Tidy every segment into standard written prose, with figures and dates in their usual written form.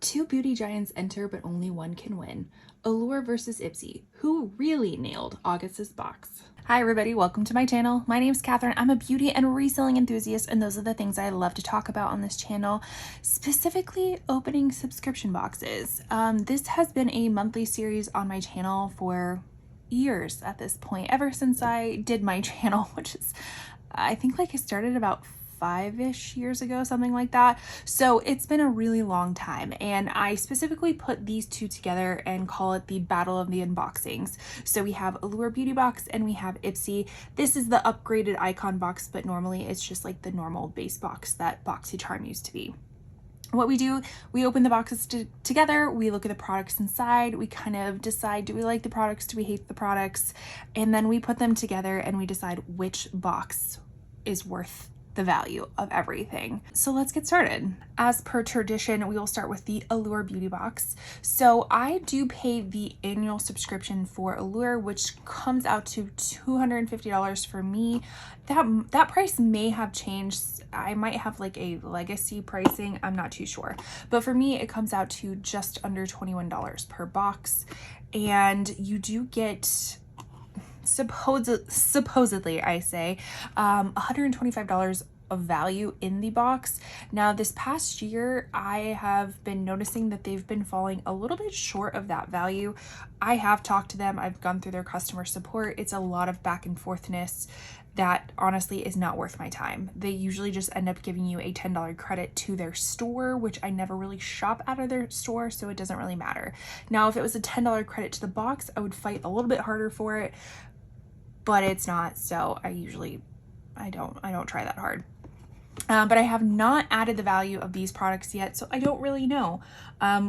Two beauty giants enter, but only one can win. Allure versus Ipsy. Who really nailed August's box? Hi everybody, welcome to my channel. My name is Catherine. I'm a beauty and reselling enthusiast, and those are the things I love to talk about on this channel, specifically opening subscription boxes. This has been a monthly series on my channel for years at this point, ever since I did my channel, which is, I think like I started about 5-ish years ago, something like that. So it's been a really long time, and I specifically put these two together and call it the battle of the unboxings. So we have Allure Beauty Box and we have Ipsy. This is the upgraded icon box, but normally it's just like the normal base box that BoxyCharm used to be. What we do, we open the boxes together, we look at the products inside, we kind of decide, do we like the products, do we hate the products, and then we put them together and we decide which box is worth the value of everything. So let's get started. As per tradition, we will start with the Allure Beauty Box. So I do pay the annual subscription for Allure, which comes out to $250 for me. That price may have changed. I might have like a legacy pricing, I'm not too sure. But for me, it comes out to just under $21 per box. And you do get supposedly I say $125 of value in the box. Now this past year I have been noticing that they've been falling a little bit short of that value. I have talked to them, I've gone through their customer support. It's a lot of back and forthness that honestly is not worth my time. They usually just end up giving you a $10 credit to their store, which I never really shop out of their store, so it doesn't really matter. Now if it was a $10 credit to the box, I would fight a little bit harder for it, but it's not, so I don't try that hard. But I have not added the value of these products yet, so I don't really know.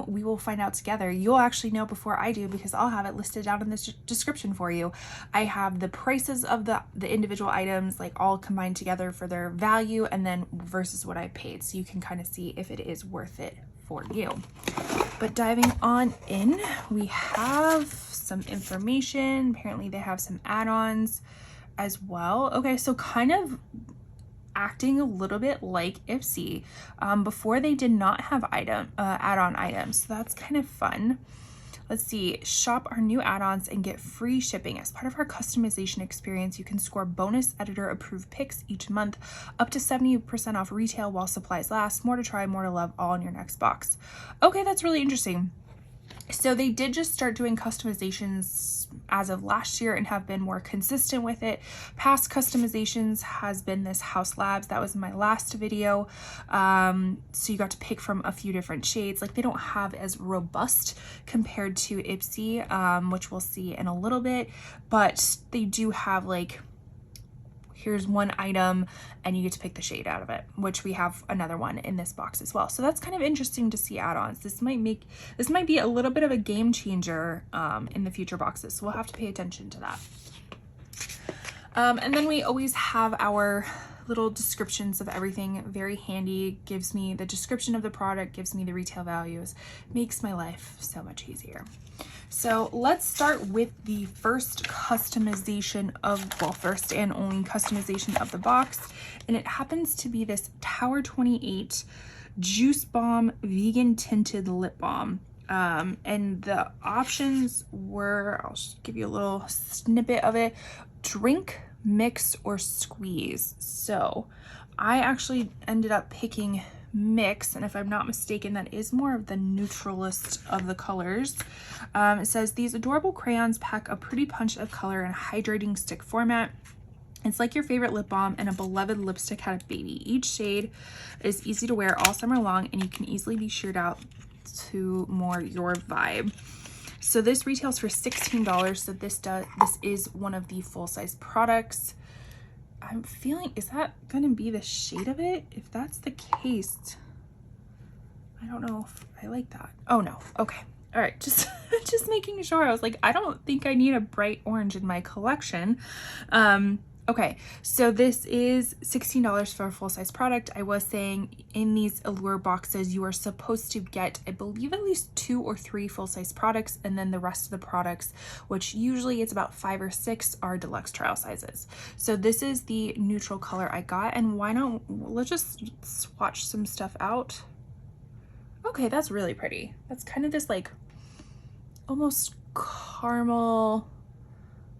We will find out together. You'll actually know before I do, because I'll have it listed down in the description for you. I have the prices of the individual items like all combined together for their value, and then versus what I paid, so you can kind of see if it is worth it for you. But diving on in, we have some information. Apparently they have some add-ons as well. Okay, so kind of acting a little bit like Ipsy. Before they did not have add-on items, so that's kind of fun. Let's see, shop our new add-ons and get free shipping. As part of our customization experience, you can score bonus editor approved picks each month, up to 70% off retail while supplies last. More to try, more to love, all in your next box. Okay, that's really interesting. So they did just start doing customizations as of last year and have been more consistent with it. Past customizations has been this House Labs. That was my last video. So you got to pick from a few different shades. Like they don't have as robust compared to Ipsy, which we'll see in a little bit, but they do have like, here's one item and you get to pick the shade out of it, which we have another one in this box as well. So that's kind of interesting to see add-ons. This might be a little bit of a game changer in the future boxes. So we'll have to pay attention to that. And then we always have our little descriptions of everything. Very handy, gives me the description of the product, gives me the retail values, makes my life so much easier. So let's start with the first customization first and only customization of the box. And it happens to be this Tower 28 Juice Bomb Vegan Tinted Lip Balm. And the options were, I'll just give you a little snippet of it: drink, mix, or squeeze. So I actually ended up picking mix, and if I'm not mistaken, that is more of the neutralist of the colors. It says these adorable crayons pack a pretty punch of color in a hydrating stick format. It's like your favorite lip balm and a beloved lipstick had a baby. Each shade is easy to wear all summer long, and you can easily be sheared out to more your vibe. So this retails for $16. So this is one of the full-size products. I'm feeling, is that gonna be the shade of it? If that's the case, I don't know if I like that. Oh no, okay. All right, just making sure. I was like, I don't think I need a bright orange in my collection. Okay, so this is $16 for a full-size product. I was saying in these Allure boxes, you are supposed to get, I believe, at least 2 or 3 full-size products, and then the rest of the products, which usually it's about 5 or 6, are deluxe trial sizes. So this is the neutral color I got, and why not, let's just swatch some stuff out. Okay, that's really pretty. That's kind of this like almost caramel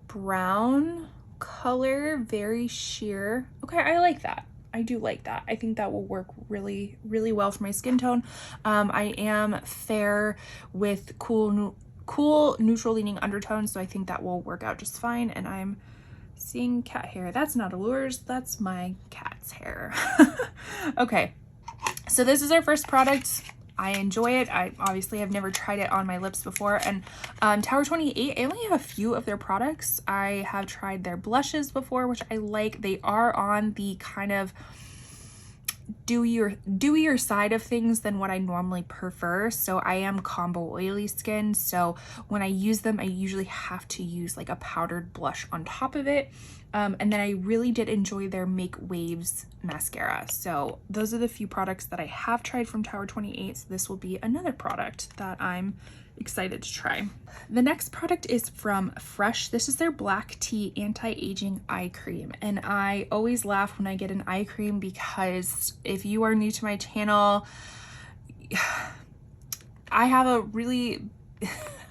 brown color, very sheer. Okay, I like that. I do like that. I think that will work really, really well for my skin tone. I am fair with cool neutral leaning undertones, so I think that will work out just fine. And I'm seeing cat hair. That's not Allure's, that's my cat's hair. Okay, so this is our first product. I enjoy it. I obviously have never tried it on my lips before. And Tower 28, I only have a few of their products. I have tried their blushes before, which I like. They are on the kind of dewier side of things than what I normally prefer. So I am combo oily skin. So when I use them, I usually have to use like a powdered blush on top of it. And then I really did enjoy their Make Waves mascara. So those are the few products that I have tried from Tower 28. So this will be another product that I'm excited to try. The next product is from Fresh. This is their Black Tea Anti-Aging Eye Cream. And I always laugh when I get an eye cream because if you are new to my channel, I have a really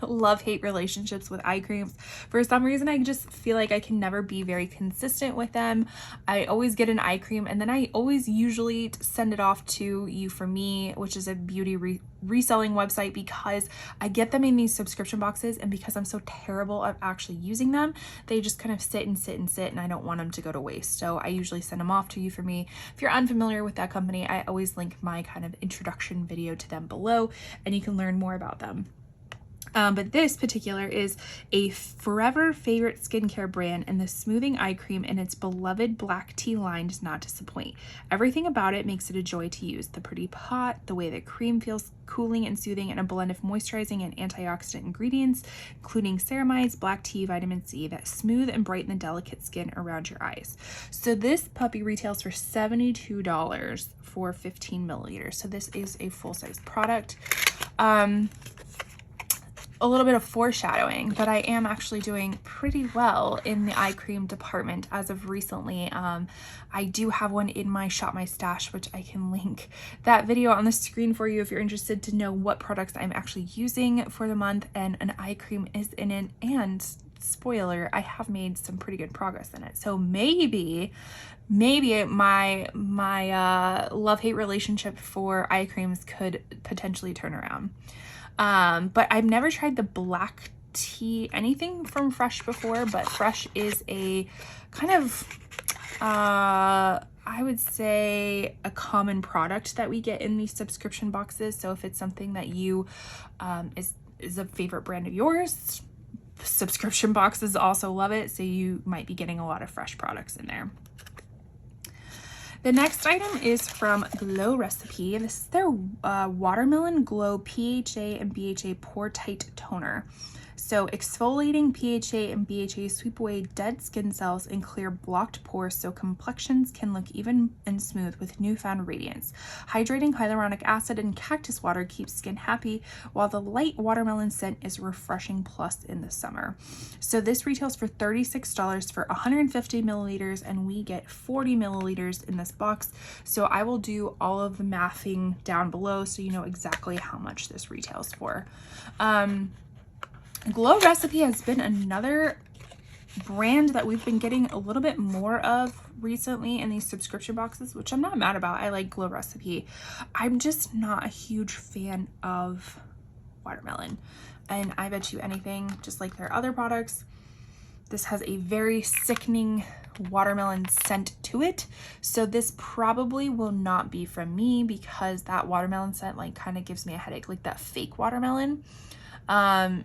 love-hate relationships with eye creams. For some reason, I just feel like I can never be very consistent with them. I always get an eye cream and then I always usually send it off to You For Me, which is a beauty reselling website, because I get them in these subscription boxes, and because I'm so terrible at actually using them, they just kind of sit and I don't want them to go to waste. So I usually send them off to You For Me. If you're unfamiliar with that company, I always link my kind of introduction video to them below and you can learn more about them. But this particular is a forever favorite skincare brand, and the smoothing eye cream in its beloved black tea line does not disappoint. Everything about it makes it a joy to use. The pretty pot, the way the cream feels cooling and soothing, and a blend of moisturizing and antioxidant ingredients, including ceramides, black tea, vitamin C, that smooth and brighten the delicate skin around your eyes. So this puppy retails for $72 for 15 milliliters. So this is a full-size product. A little bit of foreshadowing, but I am actually doing pretty well in the eye cream department as of recently. I do have one in my Shop My Stash, which I can link that video on the screen for you if you're interested to know what products I'm actually using for the month, and an eye cream is in it, and spoiler, I have made some pretty good progress in it. So maybe my love-hate relationship for eye creams could potentially turn around. But I've never tried the black tea anything from Fresh before, but Fresh is a kind of I would say a common product that we get in these subscription boxes. So if it's something that you is a favorite brand of yours, subscription boxes also love it, so you might be getting a lot of Fresh products in there. The next item is from Glow Recipe. This is their Watermelon Glow PHA and BHA Pore Tight Toner. So exfoliating PHA and BHA sweep away dead skin cells and clear blocked pores so complexions can look even and smooth with newfound radiance. Hydrating hyaluronic acid and cactus water keeps skin happy, while the light watermelon scent is refreshing plus in the summer. So this retails for $36 for 150 milliliters, and we get 40 milliliters in this box. So I will do all of the mathing down below so you know exactly how much this retails for. Glow Recipe has been another brand that we've been getting a little bit more of recently in these subscription boxes, which I'm not mad about. I like Glow Recipe. I'm just not a huge fan of watermelon. And I bet you anything, just like their other products, this has a very sickening watermelon scent to it. So this probably will not be from me, because that watermelon scent like kind of gives me a headache, like that fake watermelon.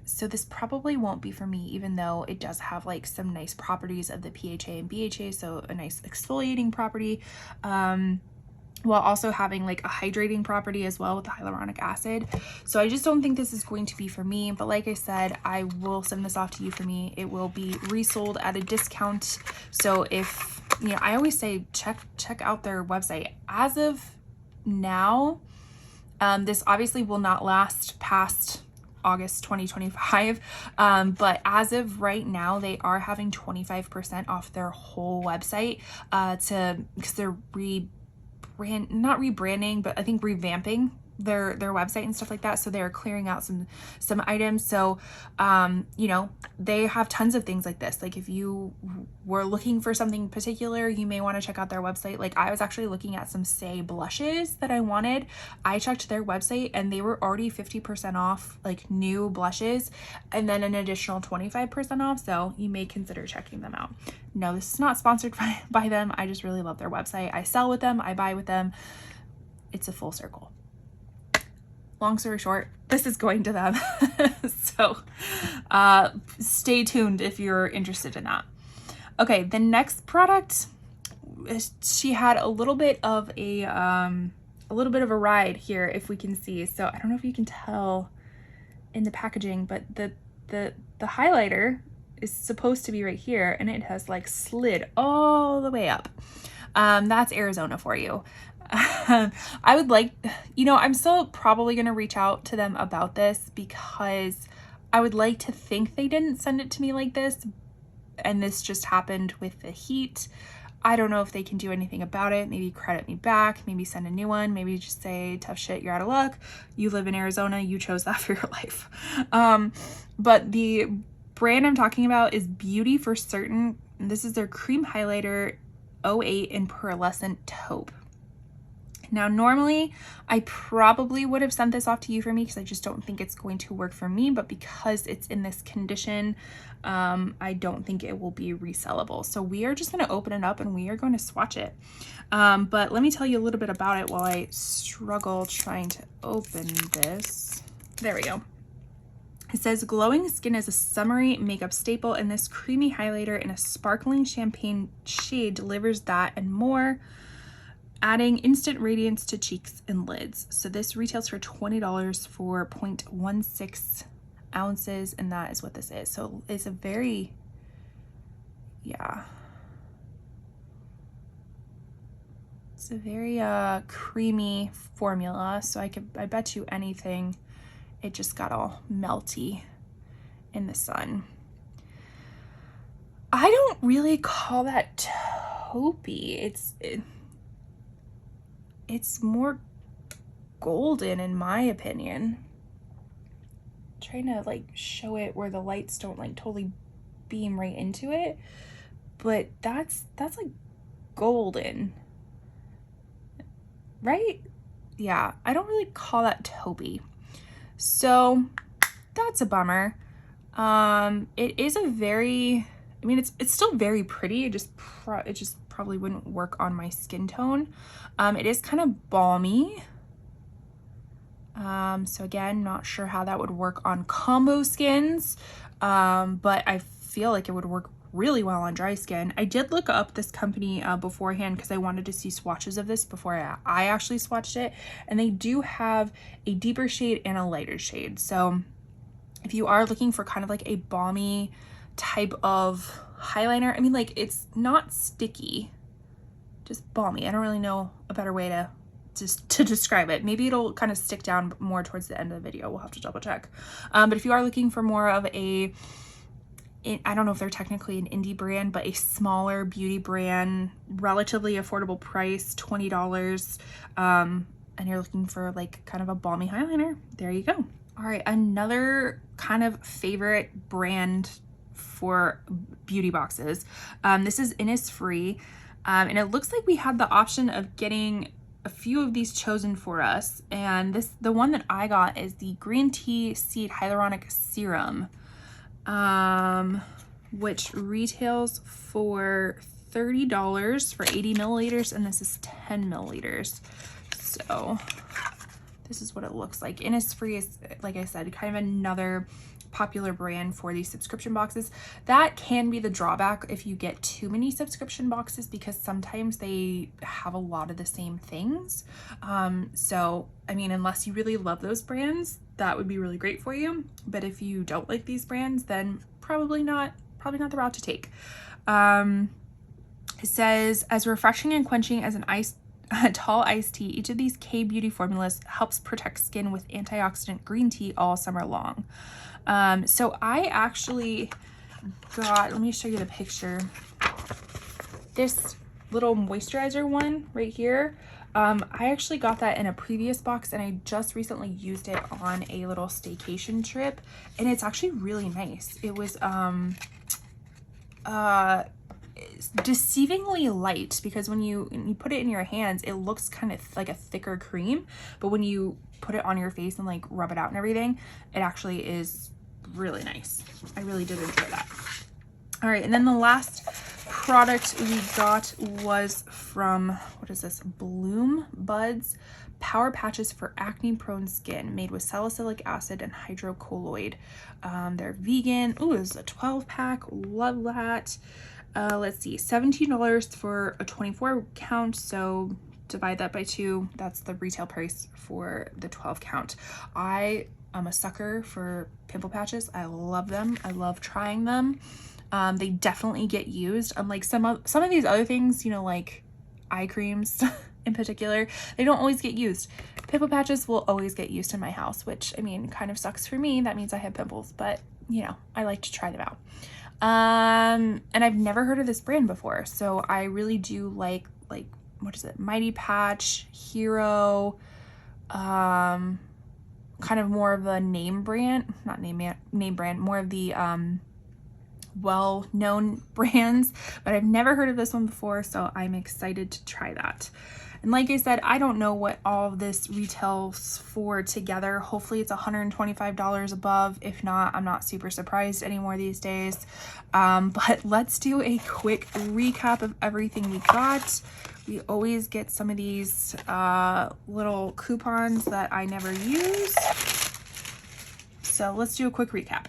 So this probably won't be for me, even though it does have like some nice properties of the PHA and BHA, so a nice exfoliating property, while also having like a hydrating property as well with the hyaluronic acid. So I just don't think this is going to be for me, but like I said, I will send this off to You For Me. It will be resold at a discount. So if, you know, I always say check out their website. As of now, this obviously will not last past August 2025, but as of right now, they are having 25% off their whole website because they're not rebranding, but I think revamping their website and stuff like that, so they're clearing out some items. So you know, they have tons of things like this. Like if you were looking for something particular, you may want to check out their website. Like I was actually looking at some Say blushes that I wanted. I checked their website and they were already 50% off, like new blushes, and then an additional 25% off, so you may consider checking them out. No, this is not sponsored by them. I just really love their website. I sell with them, I buy with them. It's a full circle. Long story short, this is going to them. So stay tuned if you're interested in that. Okay, the next product, she had a little bit of a ride here, if we can see. So I don't know if you can tell in the packaging, but the highlighter is supposed to be right here, and it has like slid all the way up. That's Arizona for you. I would like, you know, I'm still probably going to reach out to them about this because I would like to think they didn't send it to me like this and this just happened with the heat. I don't know if they can do anything about it. Maybe credit me back, maybe send a new one, maybe just say, tough shit, you're out of luck. You live in Arizona, you chose that for your life. But the brand I'm talking about is Beauty for Certain. This is their cream highlighter 08 in pearlescent taupe. Now, normally I probably would have sent this off to you for me because I just don't think it's going to work for me, but because it's in this condition, I don't think it will be resellable. So we are just going to open it up and we are going to swatch it. But let me tell you a little bit about it while I struggle trying to open this. There we go. It says, glowing skin is a summery makeup staple, and this creamy highlighter in a sparkling champagne shade delivers that and more, adding instant radiance to cheeks and lids. So this retails for $20 for 0.16 ounces, and that is what this is. So it's a very, yeah, it's a very creamy formula. So I bet you anything it just got all melty in the sun. I don't really call that taupey. It's more golden in my opinion. I'm trying to like show it where the lights don't like totally beam right into it, but that's like golden, right? Yeah, I don't really call that taupey, so that's a bummer. It is a very, I mean, it's still very pretty. It just probably wouldn't work on my skin tone. It is kind of balmy. So again, not sure how that would work on combo skins, but I feel like it would work really well on dry skin. I did look up this company beforehand because I wanted to see swatches of this before I actually swatched it, and they do have a deeper shade and a lighter shade. So if you are looking for kind of like a balmy type of highlighter, I mean, like, it's not sticky, just balmy. I don't really know a better way to describe it. Maybe it'll kind of stick down more towards the end of the video. We'll have to double check. But if you are looking for more of I don't know if they're technically an indie brand, but a smaller beauty brand, relatively affordable price, $20, and you're looking for like kind of a balmy highlighter, there you go. All right, another kind of favorite brand for beauty boxes. This is Innisfree, and it looks like we had the option of getting a few of these chosen for us, and the one that I got is the green tea seed hyaluronic serum, which retails for $30 for 80 milliliters, and this is 10 milliliters. So this is what it looks like. Innisfree is, like I said, kind of another popular brand for these subscription boxes. That can be the drawback if you get too many subscription boxes, because sometimes they have a lot of the same things. So I mean, unless you really love those brands, that would be really great for you. But if you don't like these brands, then probably not the route to take. It says, as refreshing and quenching as a tall iced tea, each of these K-beauty formulas helps protect skin with antioxidant green tea all summer long. So I actually got, let me show you the picture, this little moisturizer one right here. I actually got that in a previous box, and I just recently used it on a little staycation trip, and it's actually really nice. It was deceivingly light, because when you put it in your hands, it looks kind of like a thicker cream, but when you put it on your face and like rub it out and everything, it actually is really nice. I really did enjoy that. All right, and then the last product we got was from, what is this, Bloom Buds Power Patches for Acne Prone Skin, made with salicylic acid and hydrocolloid. They're vegan. Oh, this is a 12-pack. Love that. Let's see, $17 for a 24 count, so divide that by 2. That's the retail price for the 12 count. I am a sucker for pimple patches. I love them. I love trying them. They definitely get used, unlike some of these other things, you know, like eye creams in particular. They don't always get used. Pimple patches will always get used in my house, which, I mean, kind of sucks for me. That means I have pimples, but you know, I like to try them out. And I've never heard of this brand before, so I really do like what is it, Mighty Patch, Hero, kind of more of a name brand, not name brand, more of the well-known brands, but I've never heard of this one before, so I'm excited to try that. And like I said, I don't know what all of this retails for together. Hopefully it's $125 above. If not, I'm not super surprised anymore these days. But let's do a quick recap of everything we got. We always get some of these little coupons that I never use. So let's do a quick recap.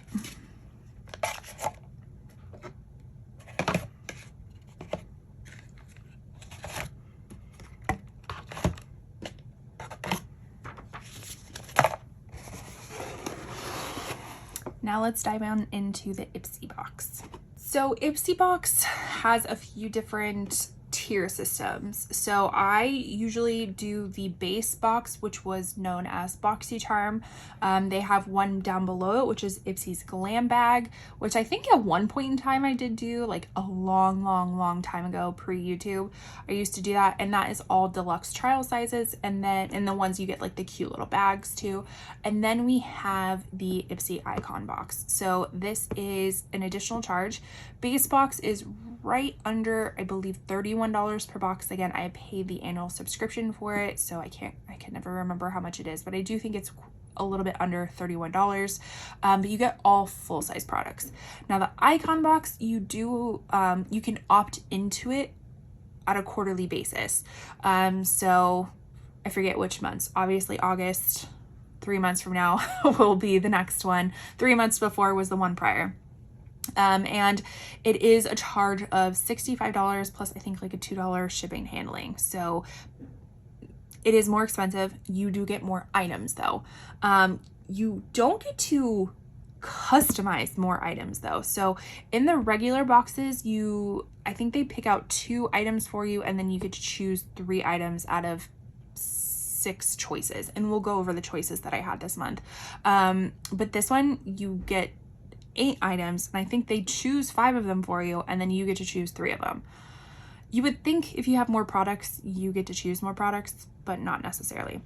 Now let's dive on into the Ipsy box. So Ipsy box has a few different tier systems. So I usually do the base box, which was known as BoxyCharm. They have one down below it, which is Ipsy's Glam Bag, which I think at one point in time I did do, like a long time ago, pre-YouTube. I used to do that, and that is all deluxe trial sizes, and then the ones you get like the cute little bags too. And then we have the Ipsy Icon Box. So this is an additional charge. Base box is right under, I believe, $31 per box. Again, I pay the annual subscription for it, so I can never remember how much it is, but I do think it's a little bit under $31. But you get all full-size products. Now the Icon Box, you can opt into it at a quarterly basis. So I forget which months. Obviously August, 3 months from now will be the next one. 3 months before was the one prior. And it is a charge of $65 plus I think like a $2 shipping handling. So it is more expensive. You do get more items though. You don't get to customize more items though. So in the regular boxes, I think they pick out 2 items for you, and then you get to choose 3 items out of 6 choices. And we'll go over the choices that I had this month. But this one, you get 8 items, and I think they choose 5 of them for you, and then you get to choose 3 of them. You would think if you have more products, you get to choose more products, but not necessarily.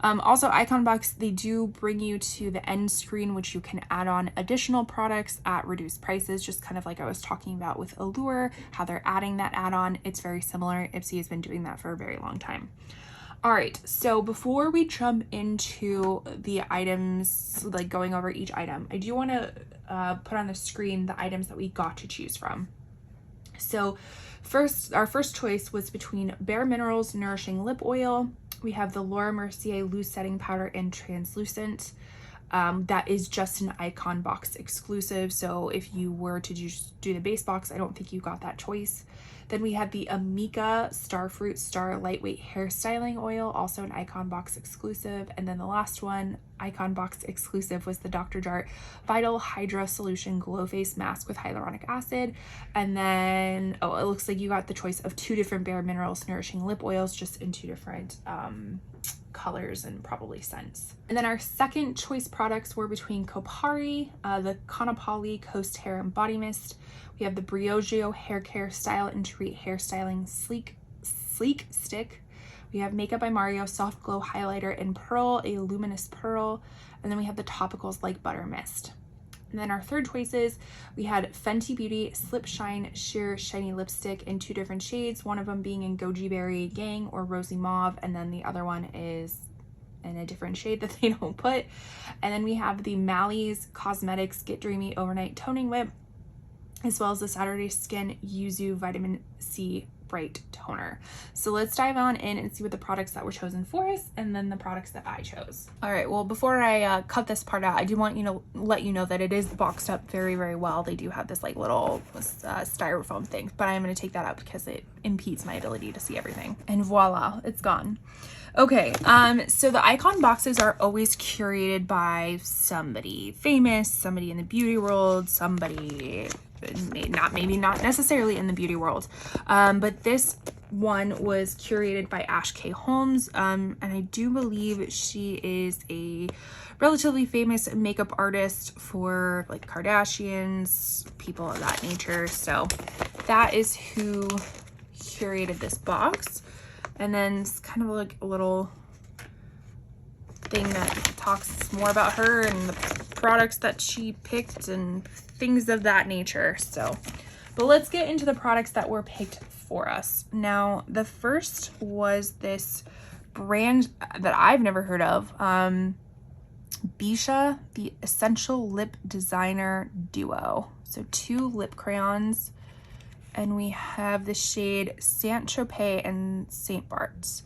Also, Icon Box, they do bring you to the end screen, which you can add on additional products at reduced prices, just kind of like I was talking about with Allure, how they're adding that add-on. It's very similar. Ipsy has been doing that for a very long time. All right, so before we jump into the items, like going over each item, I do want to put on the screen the items that we got to choose from. So our first choice was between Bare Minerals Nourishing Lip Oil. We have the Laura Mercier Loose Setting Powder in Translucent. That is just an Icon Box exclusive, so if you were to just do the base box, I don't think you got that choice. Then we had the Amika Starfruit Star Lightweight Hairstyling Oil, also an Icon Box exclusive. And then the last one, Icon Box exclusive, was the Dr. Jart Vital Hydra Solution Glow Face Mask with Hyaluronic Acid. And then, it looks like you got the choice of 2 different Bare Minerals Nourishing Lip Oils, just in 2 different colors and probably scents. And then our second choice products were between Kopari, the Konopali Coast Hair and Body Mist. We have the Briogeo Hair Care Style and Treat Hairstyling Sleek Stick. We We have Makeup by Mario Soft Glow Highlighter in Pearl, a luminous pearl. And then we have the topicals Like Butter Mist. And then our third choices, we had Fenty Beauty Slip Shine Sheer Shiny Lipstick in 2 different shades, one of them being in Goji Berry Gang or Rosy Mauve, and then the other one is in a different shade that they don't put. And then we have the Mally's Cosmetics Get Dreamy Overnight Toning Whip, as well as the Saturday Skin Yuzu Vitamin C Bright Toner. So let's dive on in and see what the products that were chosen for us and then the products that I chose. All right, well, before I cut this part out, I do want to let you know that it is boxed up very, very well. They do have this like little styrofoam thing, but I am going to take that out because it impedes my ability to see everything. And voila, it's gone. Okay, so the icon boxes are always curated by somebody famous, somebody in the beauty world, somebody maybe not necessarily in the beauty world, but this one was curated by Ash K. Holmes, and I do believe she is a relatively famous makeup artist for like Kardashians, people of that nature. So that is who curated this box. And then it's kind of like a little thing that talks more about her and the products that she picked and things of that nature. So, but let's get into the products that were picked for us. Now, the first was this brand that I've never heard of, msha, the Essential Lip Designer Duo. So 2 lip crayons, and we have the shade Saint Tropez and St. Bart's.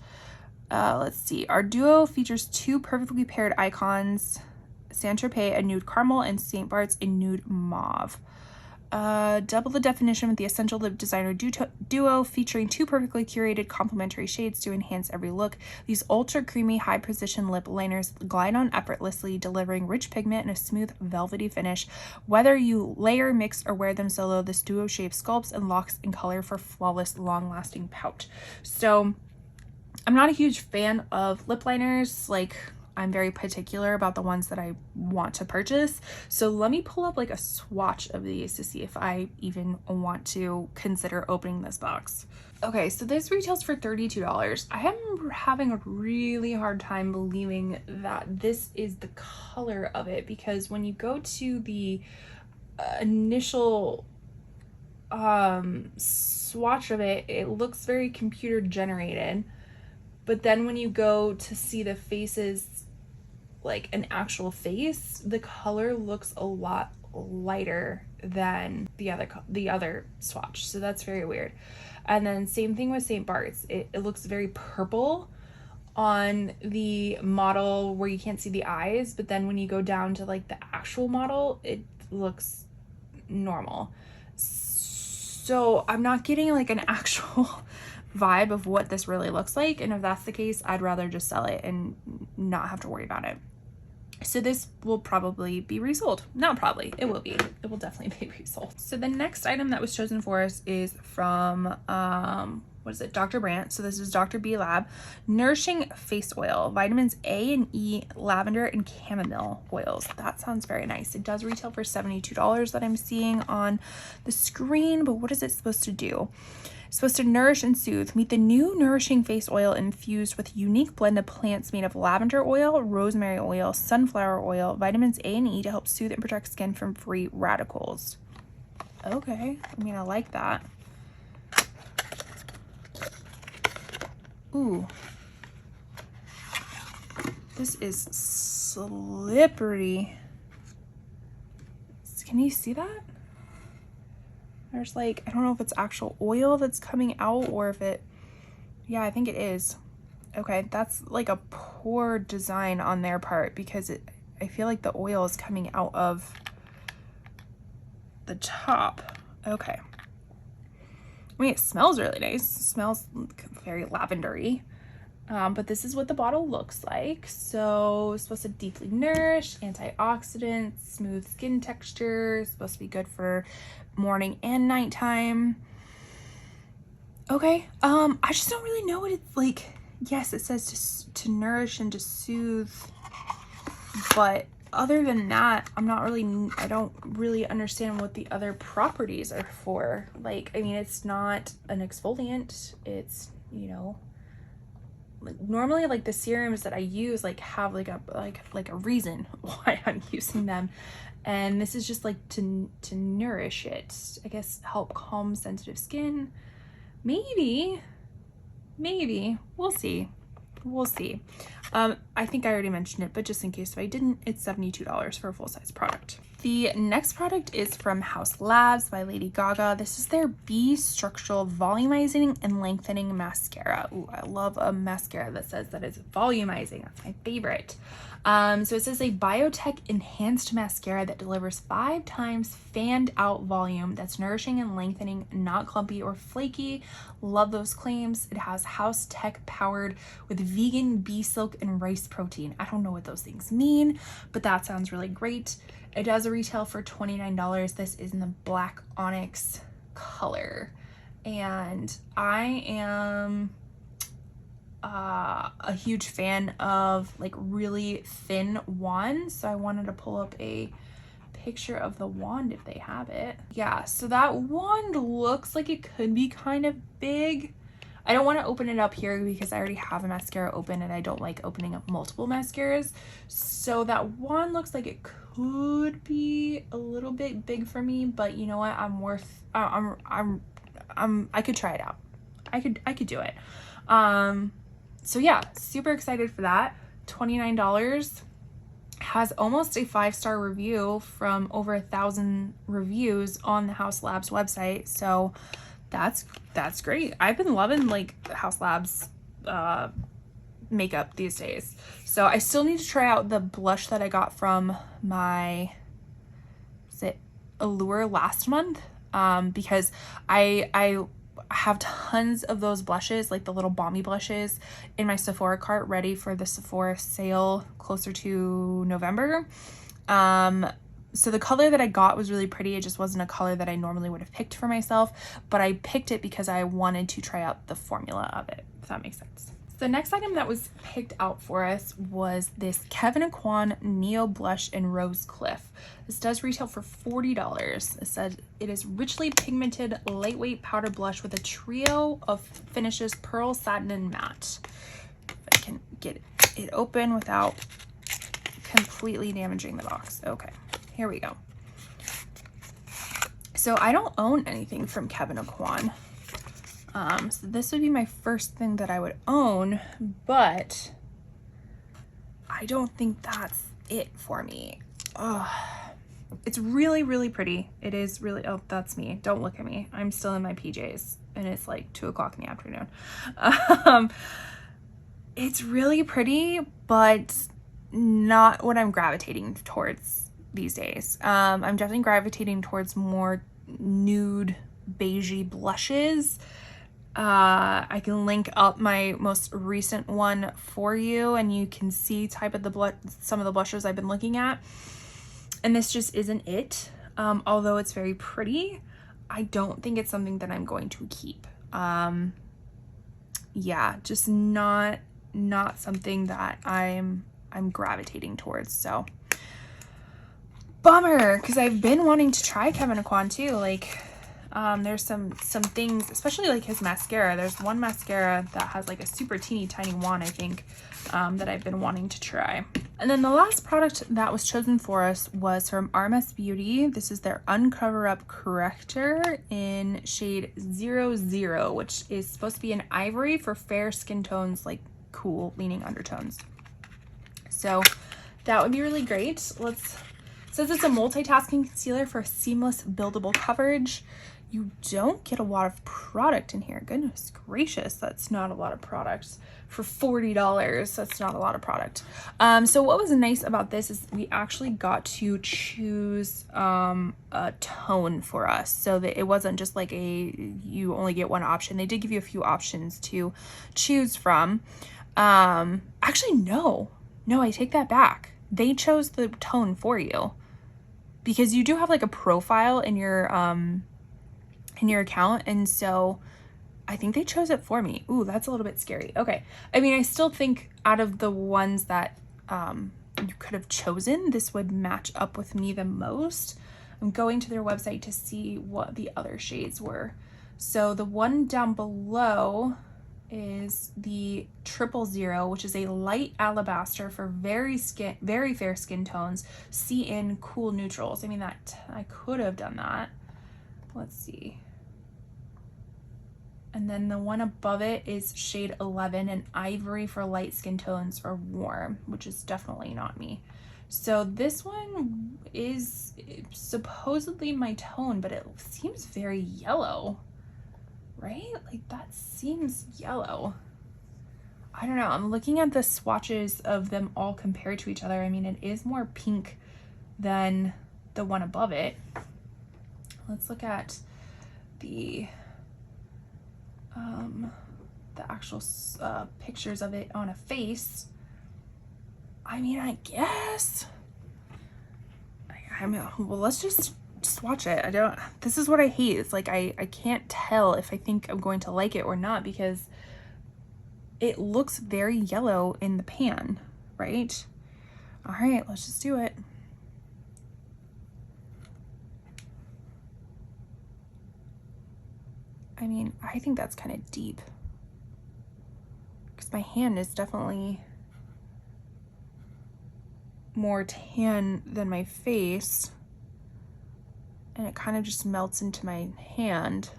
Let's see. Our duo features 2 perfectly paired icons, Saint Tropez a nude caramel and St. Bart's a nude mauve. Double the definition with the Essential Lip Designer Duo, featuring 2 perfectly curated complementary shades to enhance every look. These ultra creamy, high precision lip liners glide on effortlessly, delivering rich pigment and a smooth, velvety finish. Whether you layer, mix, or wear them solo, this duo shape sculpts and locks in color for flawless, long-lasting pout. So, I'm not a huge fan of lip liners. Like, I'm very particular about the ones that I want to purchase. So let me pull up like a swatch of these to see if I even want to consider opening this box. Okay, so this retails for $32. I am having a really hard time believing that this is the color of it, because when you go to the initial swatch of it, it looks very computer generated. But then when you go to see the faces, like an actual face, the color looks a lot lighter than the other swatch. So that's very weird. And then same thing with St. Bart's. It looks very purple on the model where you can't see the eyes, but then when you go down to like the actual model, it looks normal. So I'm not getting like an actual vibe of what this really looks like, and if that's the case, I'd rather just sell it and not have to worry about it. So this will probably be resold. Not probably, it will be. It will definitely be resold. So the next item that was chosen for us is from what is it, Dr. Brandt. So this is Dr. B Lab Nourishing Face Oil, vitamins A and E, lavender and chamomile oils. That sounds very nice. It does retail for $72 that I'm seeing on the screen, but what is it supposed to do? It's supposed to nourish and soothe. Meet the new nourishing face oil infused with a unique blend of plants made of lavender oil, rosemary oil, sunflower oil, vitamins A and E to help soothe and protect skin from free radicals. Okay, I mean, I like that. Ooh. This is slippery. Can you see that? There's like, I don't know if it's actual oil that's coming out or if it, yeah, I think it is. Okay, that's like a poor design on their part, because I feel like the oil is coming out of the top. Okay. I mean, it smells really nice. It smells very lavendery. But this is what the bottle looks like. So it's supposed to deeply nourish, antioxidants, smooth skin texture. It's supposed to be good for morning and nighttime. Okay, I just don't really know what it's like. Yes, it says to nourish and to soothe, but other than that, I don't really understand what the other properties are for. Like, I mean, it's not an exfoliant. It's, you know, normally like the serums that I use like have like a reason why I'm using them, and this is just like to nourish it, I guess, help calm sensitive skin. Maybe we'll see. I think I already mentioned it, but just in case if I didn't, it's $72 for a full-size product. The next product is from Haus Labs by Lady Gaga. This is their Be Structural Volumizing and Lengthening Mascara. Ooh, I love a mascara that says that it's volumizing. That's my favorite. So it says a biotech enhanced mascara that delivers 5 times fanned out volume that's nourishing and lengthening, not clumpy or flaky. Love those claims. It has Haus Tech powered with vegan bee silk and rice protein. I don't know what those things mean, but that sounds really great. It does retail for $29. This is in the black onyx color, and I am a huge fan of like really thin wands, so I wanted to pull up a picture of the wand if they have it. Yeah, so that wand looks like it could be kind of big. I don't want to open it up here because I already have a mascara open and I don't like opening up multiple mascaras. So that wand looks like it could be a little bit big for me, but you know what? I could try it out. I could do it. So yeah, super excited for that. $29. Has almost a 5-star review from over 1,000 reviews on the Haus Labs website. So that's great. I've been loving like Haus Labs makeup these days. So I still need to try out the blush that I got from my, was it Allure last month? Because I have tons of those blushes, like the little balmy blushes, in my Sephora cart ready for the Sephora sale closer to November. So the color that I got was really pretty. It just wasn't a color that I normally would have picked for myself, but I picked it because I wanted to try out the formula of it, if that makes sense. The next item that was picked out for us was this Kevyn Aucoin Neo Blush in Rose Cliff. This does retail for $40. It says it is richly pigmented, lightweight powder blush with a trio of finishes: pearl, satin, and matte. If I can get it open without completely damaging the box. Okay, here we go. So I don't own anything from Kevyn Aucoin. So this would be my first thing that I would own, but I don't think that's it for me. It's really, really pretty. It is really, oh, that's me. Don't look at me. I'm still in my PJs and it's like 2 o'clock in the afternoon. It's really pretty, but not what I'm gravitating towards these days. I'm definitely gravitating towards more nude beigey blushes. I can link up my most recent one for you and you can see some of the blushes I've been looking at, and this just isn't it. Although it's very pretty, I don't think it's something that I'm going to keep. Yeah, just not something that I'm gravitating towards. So bummer, because I've been wanting to try Kevyn Aucoin too. Like there's some things, especially like his mascara. There's one mascara that has like a super teeny tiny wand, I think, that I've been wanting to try. And then the last product that was chosen for us was from RMS Beauty. This is their Uncover Up Corrector in shade 00, which is supposed to be an ivory for fair skin tones, like cool leaning undertones. So that would be really great. It says it's a multitasking concealer for seamless buildable coverage. You don't get a lot of product in here. Goodness gracious, that's not a lot of product. For $40, that's not a lot of product. So what was nice about this is we actually got to choose a tone for us, so that it wasn't just like you only get one option. They did give you a few options to choose from. Actually, no, I take that back. They chose the tone for you, because you do have like a profile in your account, and so I think they chose it for me. Ooh, that's a little bit scary. Okay, I mean, I still think out of the ones that you could have chosen, this would match up with me the most. I'm going to their website to see what the other shades were. So the one down below, is the 000, which is a light alabaster for very fair skin tones. See in cool neutrals. I mean, that I could have done that. Let's see. And then the one above it is shade 11 and ivory for light skin tones or warm, which is definitely not me. So this one is supposedly my tone, but it seems very yellow, right? Like that seems yellow. I don't know. I'm looking at the swatches of them all compared to each other. I mean, it is more pink than the one above it. Let's look at the actual pictures of it on a face. I mean, I guess. I mean, well, let's just swatch it. This is what I hate. It's like I can't tell if I think I'm going to like it or not because it looks very yellow in the pan, right? All right, let's just do it. I mean, I think that's kind of deep because my hand is definitely more tan than my face, and it kind of just melts into my hand.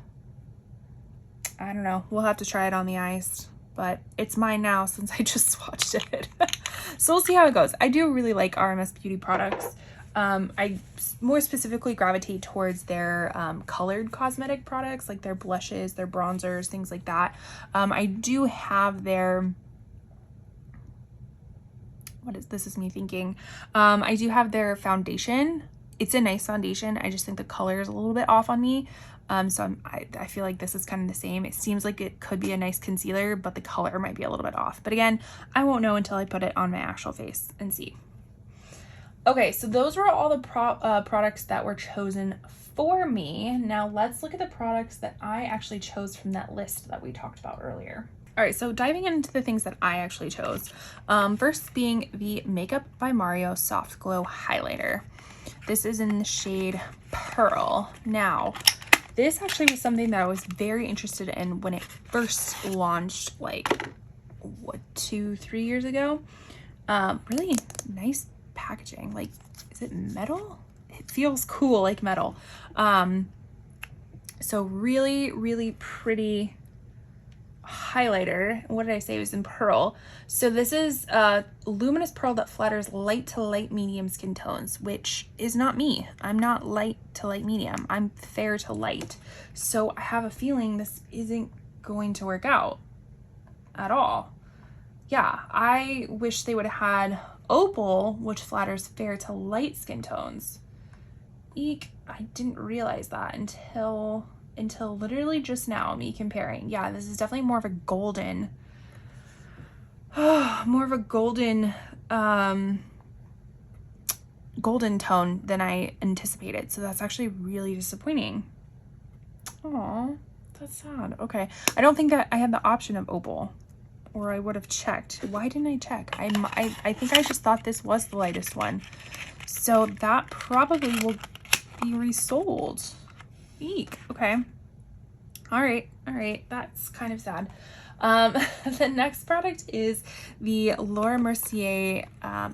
I don't know. We'll have to try it on the eyes, but it's mine now since I just swatched it. So we'll see how it goes. I do really like RMS Beauty products. I more specifically gravitate towards their colored cosmetic products, like their blushes, their bronzers, things like that. I do have their, this is me thinking. I do have their foundation. It's a nice foundation. I just think the color is a little bit off on me. So I feel like this is kind of the same. It seems like it could be a nice concealer, but the color might be a little bit off. But again, I won't know until I put it on my actual face and see. Okay, so those were all the products that were chosen for me. Now let's look at the products that I actually chose from that list that we talked about earlier. All right, so diving into the things that I actually chose. First being the Makeup by Mario Soft Glow Highlighter. This is in the shade Pearl. Now, this actually was something that I was very interested in when it first launched, like, what, 2-3 years ago? Really nice packaging. Like, is it metal? It feels cool like metal. So really pretty highlighter. What did I say? It was in Pearl. So this is a luminous pearl that flatters light to light medium skin tones, which is not me. I'm not light to light medium. I'm fair to light. So I have a feeling this isn't going to work out at all. Yeah, I wish they would have had Opal, which flatters fair to light skin tones. Eek, I didn't realize that until literally just now, me comparing. Yeah, this is definitely more of a golden, golden tone than I anticipated. So that's actually really disappointing. Aw, that's sad. Okay, I don't think that I had the option of Opal, or I would have checked. Why didn't I check? I think I just thought this was the lightest one. So that probably will be resold. Eek. Okay. All right. That's kind of sad. The next product is the Laura Mercier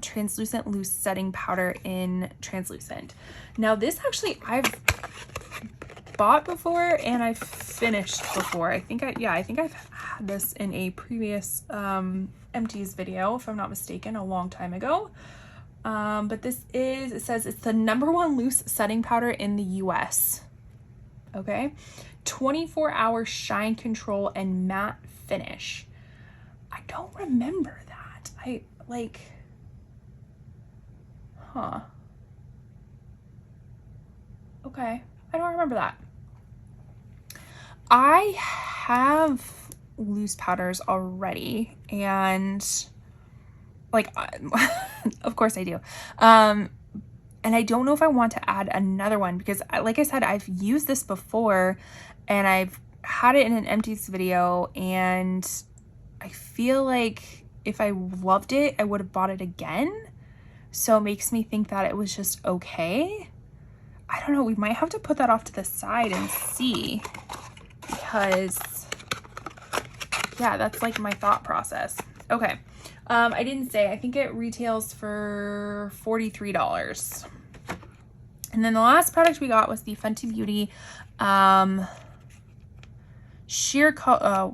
Translucent Loose Setting Powder in Translucent. Now this actually I've bought before and I've finished before. I think I've had this in a previous empties video, if I'm not mistaken, a long time ago. But this is, it says it's the #1 loose setting powder in the US. Okay, 24-hour shine control and matte finish. I don't remember that. Okay, I don't remember that. I have loose powders already, and like, of course I do. And I don't know if I want to add another one because, like I said, I've used this before and I've had it in an empties video, and I feel like if I loved it, I would have bought it again. So it makes me think that it was just okay. I don't know. We might have to put that off to the side and see, because Yeah, that's like my thought process. Okay. I didn't say, I think it retails for $43. And then the last product we got was the Fenty Beauty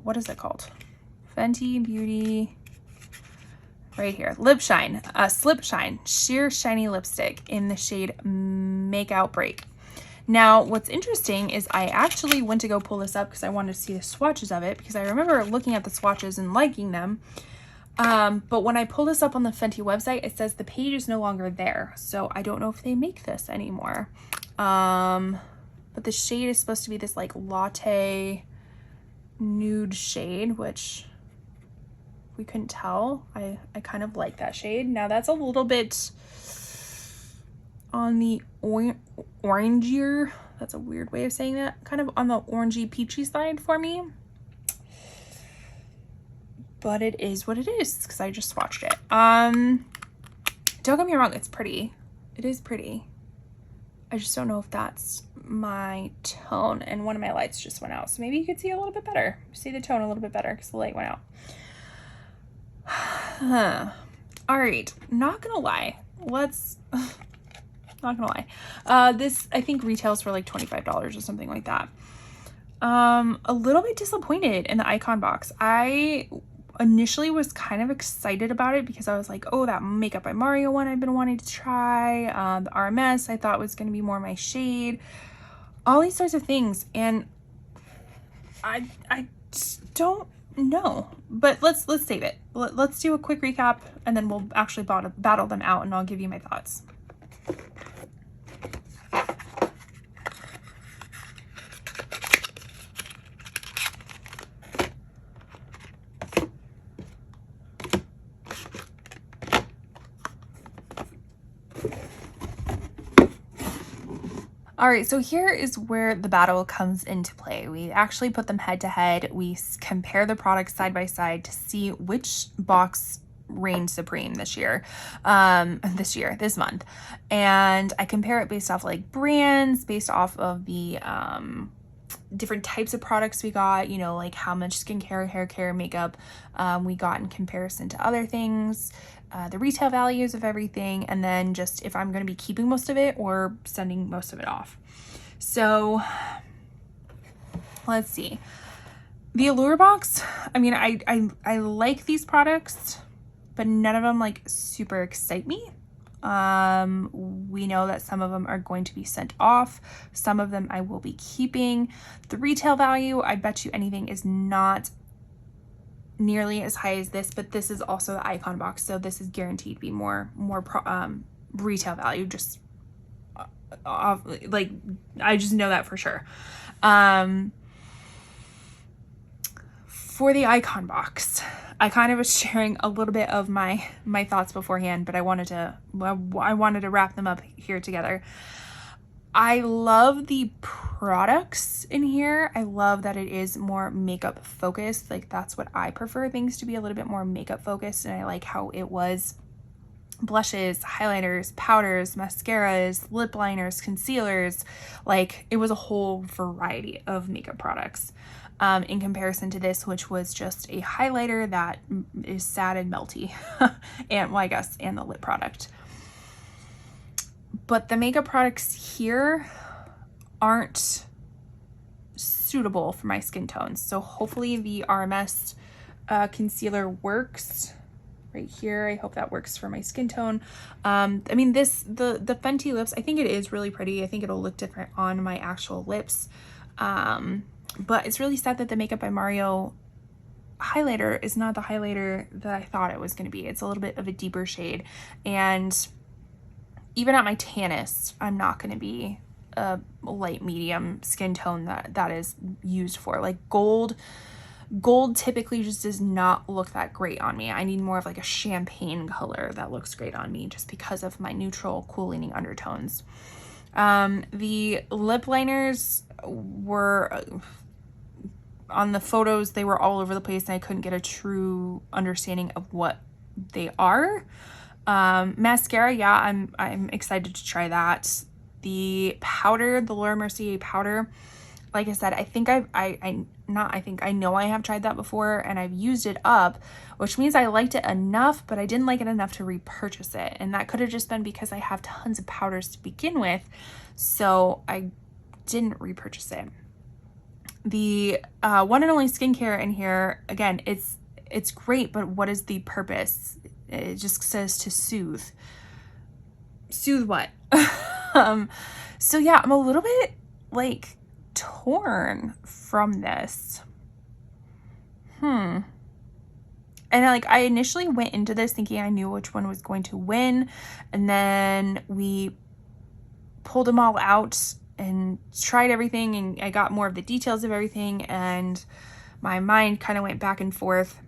what is it called? Fenty Beauty, right here, Lip Shine, Slip Shine Sheer Shiny Lipstick in the shade Makeout Break. Now, what's interesting is I actually went to go pull this up because I wanted to see the swatches of it, because I remember looking at the swatches and liking them. But when I pull this up on the Fenty website, it says the page is no longer there. So I don't know if they make this anymore. But the shade is supposed to be this like latte nude shade, which we couldn't tell. I kind of like that shade. Now that's a little bit on the orangier, that's a weird way of saying that, kind of on the orangey peachy side for me. But it is what it is because I just swatched it. Don't get me wrong, it's pretty. It is pretty. I just don't know if that's my tone, and one of my lights just went out, so maybe you could see a little bit better, see the tone a little bit better because the light went out. All right, not gonna lie, not gonna lie, this I think retails for like $25 or something like that. A little bit disappointed in the Icon Box. I initially was kind of excited about it because I was like, oh, that Makeup by Mario one I've been wanting to try, the RMS I thought was going to be more my shade, all these sorts of things, and I just don't know. But let's save it. Let's do a quick recap and then we'll actually battle them out, and I'll give you my thoughts. All right, so here is where the battle comes into play. We actually put them head to head. We compare the products side by side to see which box reigned supreme this month. And I compare it based off like brands, based off of the different types of products we got, you know, like how much skincare, hair care, makeup we got in comparison to other things, the retail values of everything, and then just if I'm going to be keeping most of it or sending most of it off. So let's see. The Allure Box, I mean, I like these products, but none of them like super excite me. We know that some of them are going to be sent off. Some of them I will be keeping. The retail value, I bet you anything, is not nearly as high as this, but this is also the Icon Box, so this is guaranteed to be more retail value. Just like, I just know that for sure. For the Icon Box, I kind of was sharing a little bit of my thoughts beforehand, but I wanted to wrap them up here together. I love the products in here. I love that it is more makeup focused. Like, that's what I prefer, things to be a little bit more makeup focused, and I like how it was blushes, highlighters, powders, mascaras, lip liners, concealers. Like, it was a whole variety of makeup products. In comparison to this, which was just a highlighter that is sad and melty, and well, I guess, and the lip product. But the makeup products here aren't suitable for my skin tones. So hopefully the RMS concealer works right here. I hope that works for my skin tone. I mean, the Fenty lips, I think it is really pretty. I think it'll look different on my actual lips. But it's really sad that the Makeup by Mario highlighter is not the highlighter that I thought it was going to be. It's a little bit of a deeper shade, and even at my tannest, I'm not going to be a light medium skin tone that is used for. Like, gold typically just does not look that great on me. I need more of like a champagne color that looks great on me, just because of my neutral, cool leaning undertones. The lip liners were, on the photos, they were all over the place, and I couldn't get a true understanding of what they are. Mascara, yeah, I'm excited to try that. The powder, the Laura Mercier powder, like I said, I think I know I have tried that before and I've used it up, which means I liked it enough, but I didn't like it enough to repurchase it. And that could have just been because I have tons of powders to begin with. So I didn't repurchase it. The one and only skincare in here, again, it's great, but what is the purpose? It just says to soothe. Soothe what? So yeah, I'm a little bit like torn from this. And I initially went into this thinking I knew which one was going to win, and then we pulled them all out and tried everything, and I got more of the details of everything, and my mind kind of went back and forth.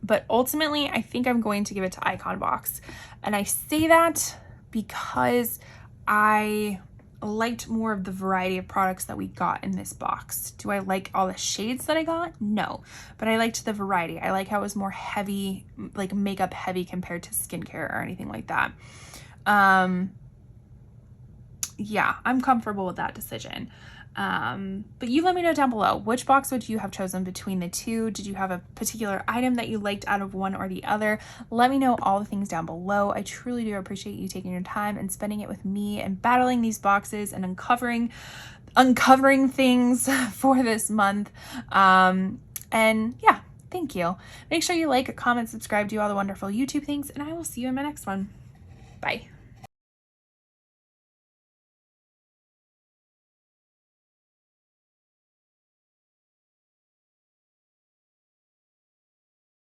But ultimately, I think I'm going to give it to Icon Box. And I say that because I liked more of the variety of products that we got in this box. Do I like all the shades that I got? No, but I liked the variety. I like how it was more heavy, like makeup heavy compared to skincare or anything like that. Yeah, I'm comfortable with that decision. But you let me know down below, which box would you have chosen between the two? Did you have a particular item that you liked out of one or the other? Let me know all the things down below. I truly do appreciate you taking your time and spending it with me and battling these boxes and uncovering things for this month. And yeah, thank you. Make sure you like, comment, subscribe, do all the wonderful YouTube things, and I will see you in my next one. Bye.